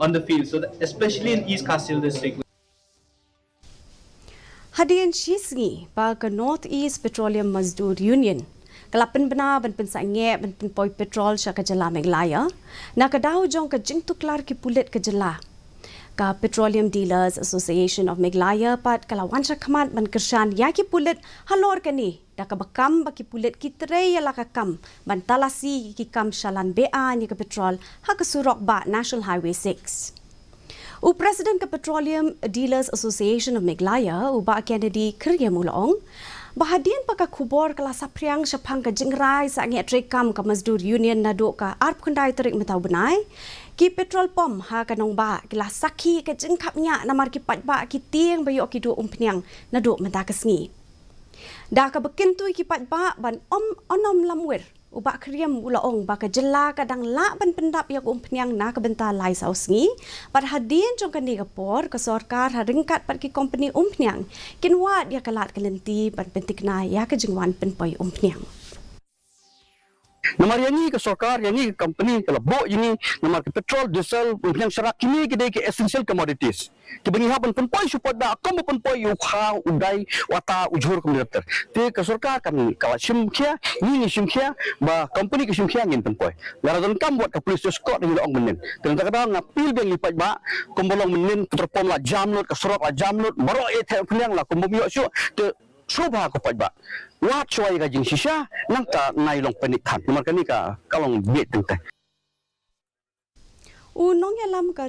on the field. So especially in East Kastil district. Hadian Shisngi bag North East Petroleum Mazdoor Union. Kalapan benar ban pensangye ban penpoi petrol sya kajala Meghalaya. Nakadaw jong ka jingtuklar ki Pulit kajala. Ka Petroleum Dealers Association of Meghalaya pat kalawan sya khamat ban Kyrshan ya ki Pulit halor kani. Daka bakam baki Pulit ki trey ala ka kam ban talasi ki kam shalan BA ni ka petrol ha ka surok ba National Highway 6. President ke Petroleum Dealers Association of Meghalaya, Uba Kennedy Kyrshan, bahadian paka kubor kala sapriang syapang ka jingrai sa ngi trekam ka Mazdoor Union naduk ka arp kundai terik metau benai ki petrol pom ha kanong ba kila saki ka jingkapnya namar ki patba ki tiang bayo ki du umpniang naduk menta kesngi da ka bekintui ki patba ban onom lamwer uba kriam ulaong baka jela kadang la ban pendap yak umpniang na ka benta lai sausngi par hadien jong kan digapor ka sarkar ha ringkat pat ki company umpniang kinwa dia kalat kalenti ban pentikna ya ka jingwan penpoi umpniang Namar yang ke sokar, yang ke company, kalau bok yang namar ke petrol, diesel, yang syarat kini kedai ke essential commodities. Kebangi haban penpoi support dah, kamu penpoi ukha, udai, wata, ujur kemudian. Te ke sokar kami kalau simkia, ini simkia, bah company ke simkia ingin penpoi. Lalu kam buat ke police escort dengan orang menin. Kadang-kadang ngapil bang lipat ba, kombolong menin, terpom lah jam lot, kesorok lah jam lot, baru penyang lah, kombomiok syuk, te Soba ko pa ba wat choy ga jing shisha nang ta nai long panik khan mar ka ni ka kalong bet teng unong yalam ka